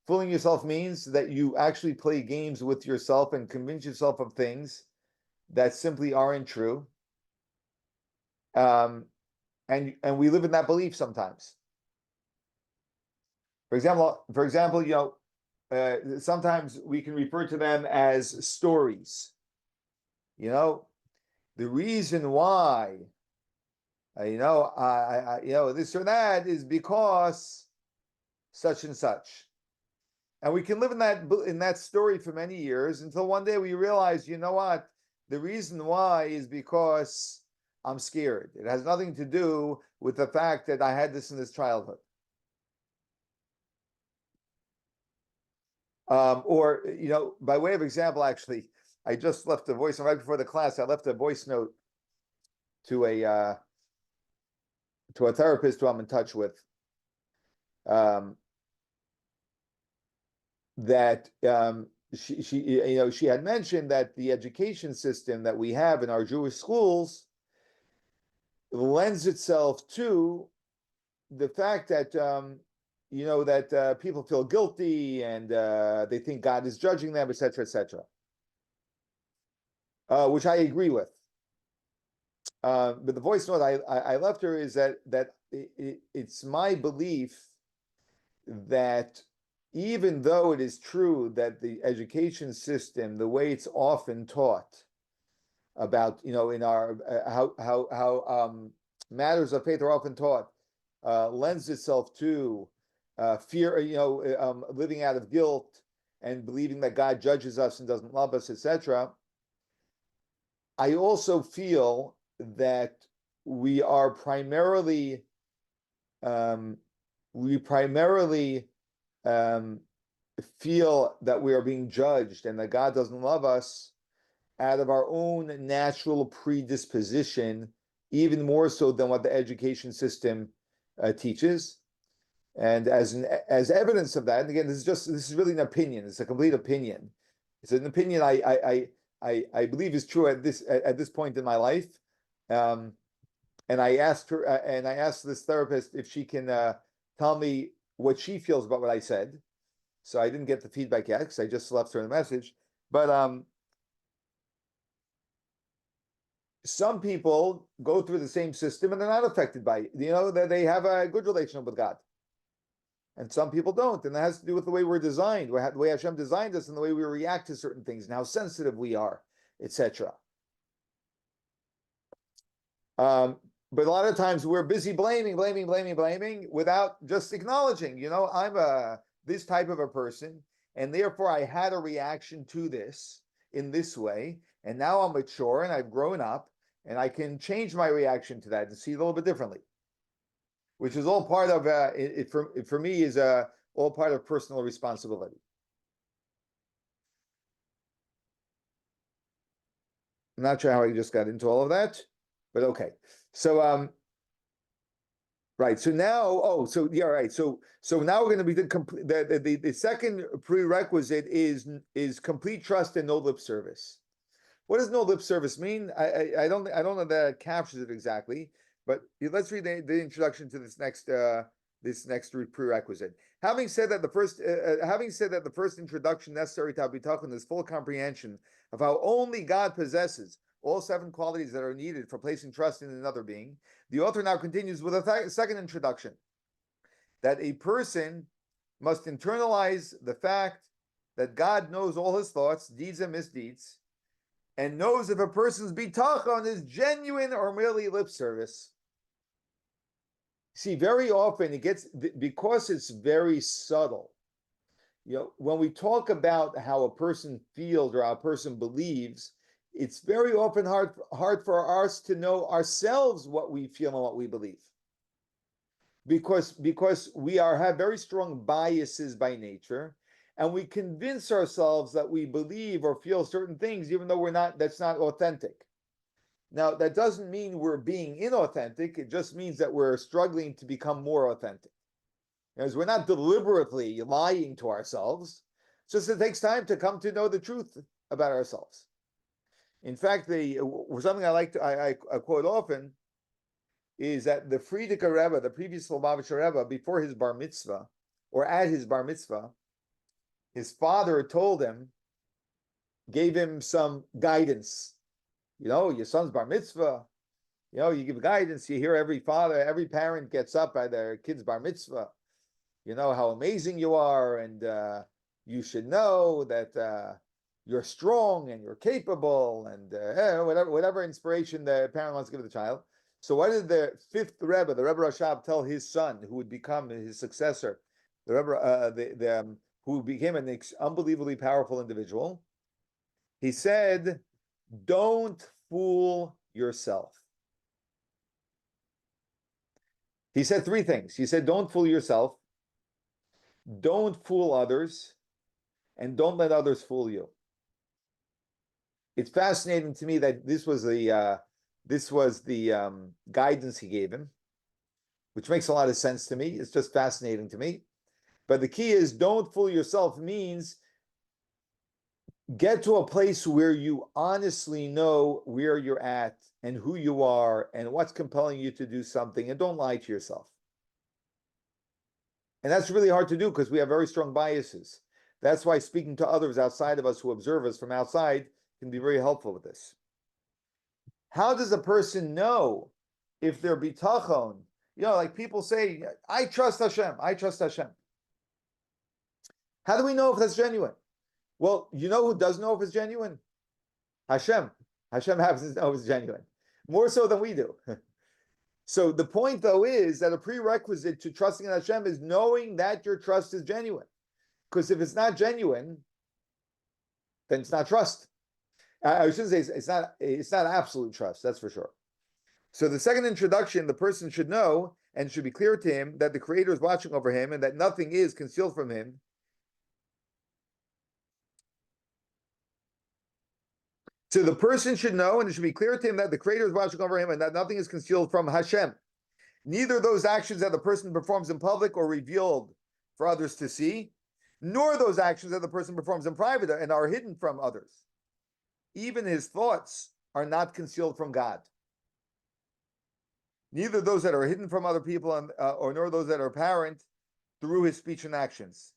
Fooling yourself means that you actually play games with yourself and convince yourself of things that simply aren't true. And we live in that belief sometimes. For example, sometimes we can refer to them as stories. The reason why, this or that is because such and such. And we can live in that story for many years until one day we realize, you know what? The reason why is because I'm scared. It has nothing to do with the fact that I had this in this childhood. Or, by way of example, actually, I just left a voice right before the class. I left a voice note to a therapist who I'm in touch with. That she had mentioned that the education system that we have in our Jewish schools lends itself to the fact that people feel guilty and they think God is judging them, etc., etc. Which I agree with. But the voice note I left her is that it's my belief that even though it is true that the education system, the way it's often taught about, in our how matters of faith are often taught, lends itself to fear, living out of guilt and believing that God judges us and doesn't love us, etc. I also feel that we are primarily um, we primarily feel that we are being judged and that God doesn't love us out of our own natural predisposition, even more so than what the education system teaches. And as evidence of that, and again, this is really an opinion. It's a complete opinion. It's an opinion I believe is true at this point in my life. And I asked her, and I asked this therapist if she can tell me what she feels about what I said. So I didn't get the feedback yet because I just left her a message. But some people go through the same system and they're not affected by it. That they have a good relationship with God. And some people don't. And that has to do with the way we're designed, the way Hashem designed us and the way we react to certain things and how sensitive we are, etc. But a lot of times we're busy blaming without just acknowledging, I'm this type of a person, and therefore I had a reaction to this in this way, and now I'm mature and I've grown up, and I can change my reaction to that and see it a little bit differently, which is all part of for me is all part of personal responsibility. I'm not sure how I just got into all of that, but okay. So right. So now, right. So now we're going to be the second prerequisite is complete trust and no lip service. What does no lip service mean? I don't know that it captures it exactly, but let's read the introduction to this next prerequisite. Having said that the first introduction necessary to bitachon is full comprehension of how only God possesses all 7 qualities that are needed for placing trust in another being, the author now continues with a second introduction, that a person must internalize the fact that God knows all his thoughts, deeds, and misdeeds, and knows if a person's bitachon is genuine or merely lip service. See, very often because it's very subtle. When we talk about how a person feels or how a person believes, it's very often hard for us to know ourselves what we feel and what we believe, because we have very strong biases by nature, and we convince ourselves that we believe or feel certain things even though that's not authentic. Now, that doesn't mean we're being inauthentic. It just means that we're struggling to become more authentic. Because we're not deliberately lying to ourselves. It's just it takes time to come to know the truth about ourselves. In fact, something I quote often is that the Frierdiker Rebbe, the previous Lubavitcher Rebbe, before his bar mitzvah, or at his bar mitzvah, his father gave him some guidance. Your son's bar mitzvah, you give guidance. You hear every parent gets up at their kid's bar mitzvah. How amazing you are, and you should know that you're strong and you're capable, and whatever inspiration the parent wants to give the child. So what did the 5th Rebbe, the Rebbe Rashab, tell his son, who would become his successor, the Rebbe, who became an unbelievably powerful individual? He said, "Don't fool yourself." He said 3 things. He said, "Don't fool yourself, don't fool others, and don't let others fool you." It's fascinating to me that this was the guidance he gave him, which makes a lot of sense to me. It's just fascinating to me. But the key is, don't fool yourself means get to a place where you honestly know where you're at and who you are and what's compelling you to do something, and don't lie to yourself. And that's really hard to do because we have very strong biases. That's why speaking to others outside of us who observe us from outside can be very helpful with this. How does a person know if they're bitachon? Like people say, I trust Hashem, I trust Hashem. How do we know if that's genuine? Well, who does know if it's genuine? Hashem. Hashem happens to know if it's genuine. More so than we do. So the point, though, is that a prerequisite to trusting in Hashem is knowing that your trust is genuine. Because if it's not genuine, then it's not trust. I shouldn't say it's not absolute trust, that's for sure. So the second introduction, the person should know and should be clear to him that the Creator is watching over him and that nothing is concealed from him. So the person should know and it should be clear to him that the Creator is watching over him and that nothing is concealed from Hashem. Neither those actions that the person performs in public or revealed for others to see, nor those actions that the person performs in private and are hidden from others. Even his thoughts are not concealed from God. Neither those that are hidden from other people or nor those that are apparent through his speech and actions.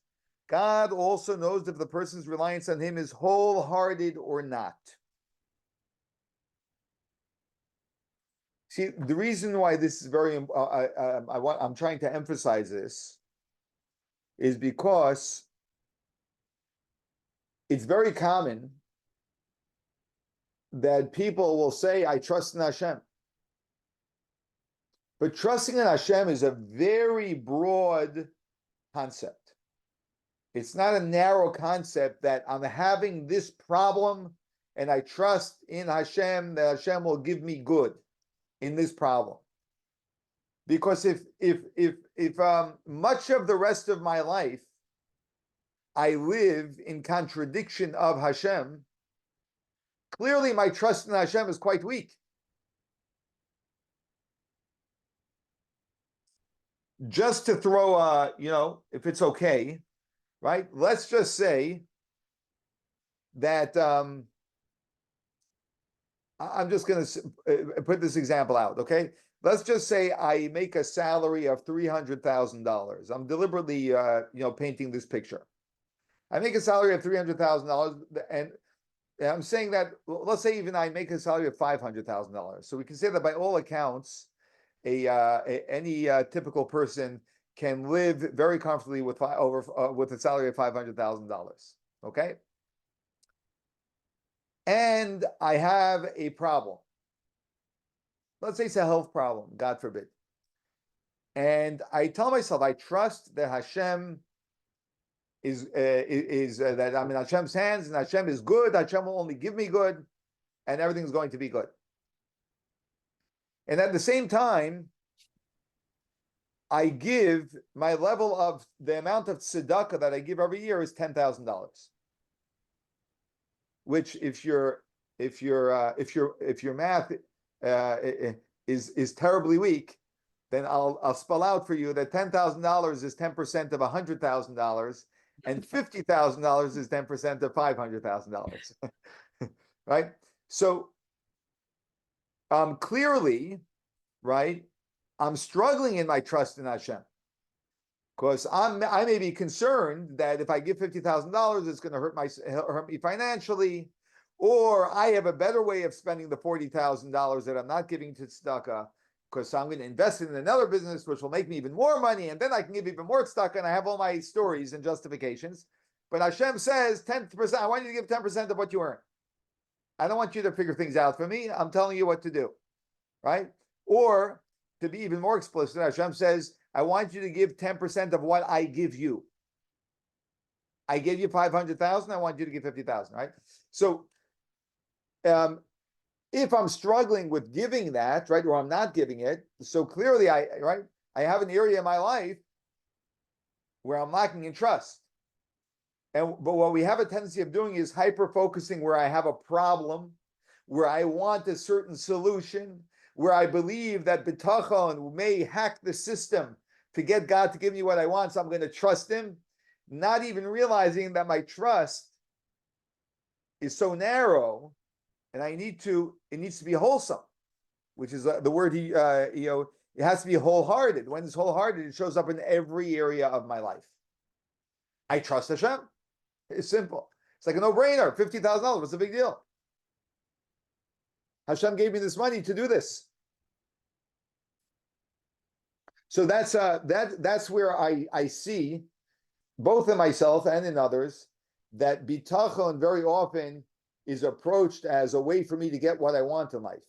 God also knows if the person's reliance on him is wholehearted or not. See, the reason why this is very I'm trying to emphasize this is because it's very common that people will say, I trust in Hashem. But trusting in Hashem is a very broad concept. It's not a narrow concept that I'm having this problem and I trust in Hashem that Hashem will give me good in this problem. Because if much of the rest of my life I live in contradiction of Hashem, clearly my trust in Hashem is quite weak. Just to throw if it's okay, right? Let's just say that I'm just going to put this example out, okay? Let's just say I make a salary of $300,000. I'm deliberately, painting this picture. I make a salary of $300,000, and I'm saying that, let's say even I make a salary of $500,000. So we can say that by all accounts, any typical person can live very comfortably with a salary of $500,000. Okay, and I have a problem. Let's say it's a health problem, God forbid. And I tell myself, I trust that Hashem is that I'm in Hashem's hands, and Hashem is good. Hashem will only give me good, and everything's going to be good. And at the same time, I give my level of the amount of tzedakah that I give every year is $10,000. Which, if your math is terribly weak, then I'll spell out for you that $10,000 is 10% of $100,000, and $50,000 is 10% of $500,000. Right? So clearly, right, I'm struggling in my trust in Hashem, because I may be concerned that if I give $50,000, it's going to hurt me financially, or I have a better way of spending the $40,000 that I'm not giving to tzedakah, because I'm going to invest it in another business which will make me even more money, and then I can give even more tzedakah, and I have all my stories and justifications. But Hashem says 10%. I want you to give 10% of what you earn. I don't want you to figure things out for me. I'm telling you what to do, right? Or to be even more explicit, Hashem says, I want you to give 10% of what I give you. I gave you 500,000. I want you to give 50,000, right? So, if I'm struggling with giving that, right, or I'm not giving it, so clearly I have an area in my life where I'm lacking in trust. But what we have a tendency of doing is hyper-focusing where I have a problem, where I want a certain solution, where I believe that bitachon may hack the system to get God to give me what I want, so I'm going to trust him, not even realizing that my trust is so narrow, and it needs to be wholesome, which is the word it has to be wholehearted. When it's wholehearted, it shows up in every area of my life. I trust Hashem. It's simple. It's like a no-brainer. $50,000. What's the big deal? Hashem gave me this money to do this. So that's where I see, both in myself and in others, that bitachon very often is approached as a way for me to get what I want in life.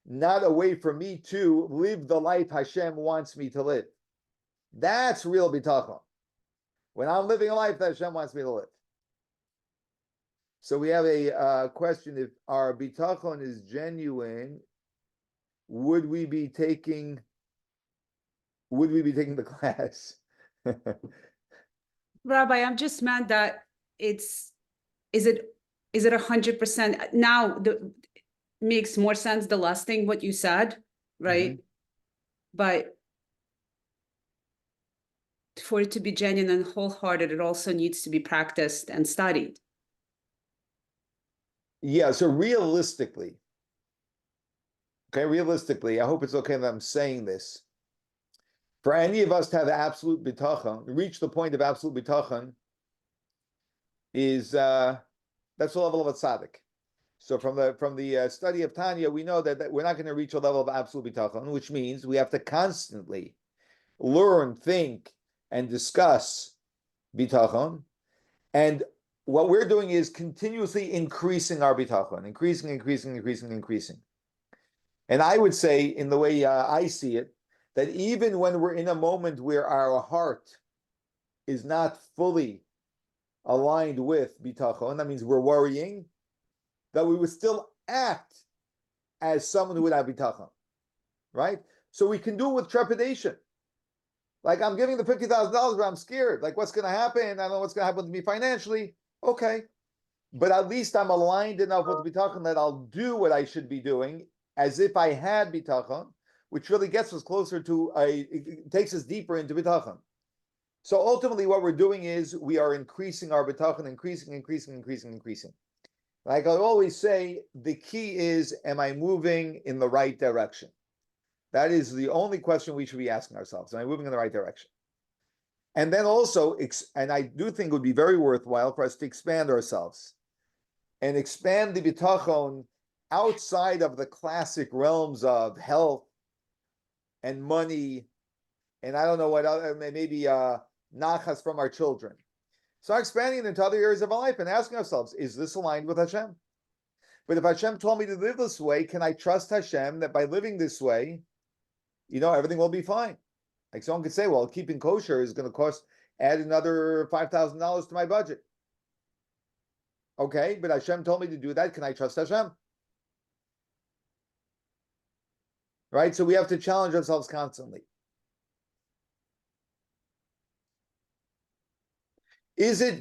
not a way for me to live the life Hashem wants me to live. That's real bitachon. When I'm living a life that Hashem wants me to live. So we have a question: if our bitachon is genuine, would we be taking the class? Rabbi, I'm just mad that is it 100%? Now makes more sense the last thing what you said, right? But for it to be genuine and wholehearted, it also needs to be practiced and studied. Yeah, so realistically, I hope it's okay that I'm saying this. For any of us to have absolute bitachon, reach the point of absolute bitachon, is that's the level of a tzaddik. So from the study of Tanya, we know that we're not going to reach a level of absolute bitachon, which means we have to constantly learn, think, and discuss bitachon. And what we're doing is continuously increasing our bitachon, increasing. And I would say, in the way I see it, that even when we're in a moment where our heart is not fully aligned with bitachon, that means we're worrying, that we would still act as someone who would have bitachon, right? So we can do it with trepidation. Like, I'm giving the $50,000, but I'm scared. Like, what's going to happen? I don't know what's going to happen to me financially. Okay. But at least I'm aligned enough with bitachon that I'll do what I should be doing as if I had bitachon, which really gets us closer to it takes us deeper into bitachon. So ultimately what we're doing is we are increasing our bitachon, increasing. Like I always say, the key is, am I moving in the right direction? That is the only question we should be asking ourselves. Am I moving in the right direction? And then also, and I do think it would be very worthwhile for us to expand ourselves and expand the bitachon outside of the classic realms of health and money, and I don't know what other, maybe nachas from our children. So expanding it into other areas of our life and asking ourselves, is this aligned with Hashem? But if Hashem told me to live this way, can I trust Hashem that by living this way, everything will be fine? Like someone could say, well, keeping kosher is going to add another $5,000 to my budget. Okay, but Hashem told me to do that. Can I trust Hashem? Right? So we have to challenge ourselves constantly.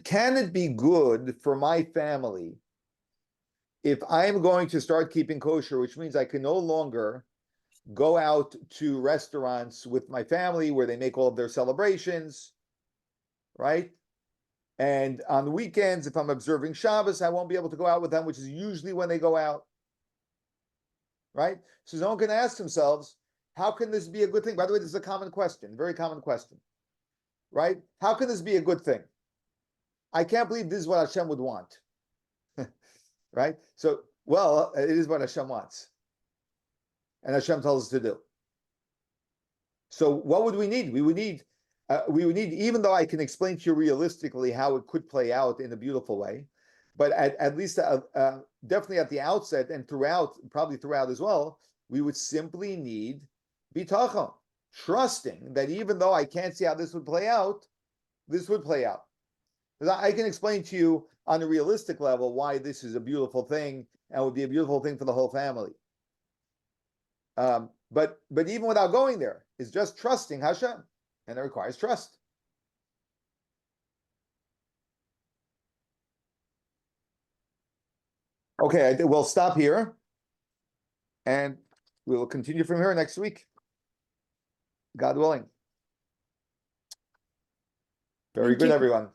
Can it be good for my family if I'm going to start keeping kosher, which means I can no longer go out to restaurants with my family where they make all of their celebrations, right? And on the weekends, if I'm observing Shabbos, I won't be able to go out with them, which is usually when they go out, right? So someone can ask themselves, how can this be a good thing? By the way, this is a common question, very common question, right? How can this be a good thing? I can't believe this is what Hashem would want, right? So, well, it is what Hashem wants. And Hashem tells us to do. So what would we need? We would need, even though I can explain to you realistically how it could play out in a beautiful way, but at least definitely at the outset and probably throughout as well, we would simply need bitachon, trusting that even though I can't see how this would play out, this would play out. Because I can explain to you on a realistic level why this is a beautiful thing and would be a beautiful thing for the whole family. But even without going there, it's just trusting Hashem, and it requires trust. Okay, we'll stop here, and we will continue from here next week, God willing. Very good, everyone.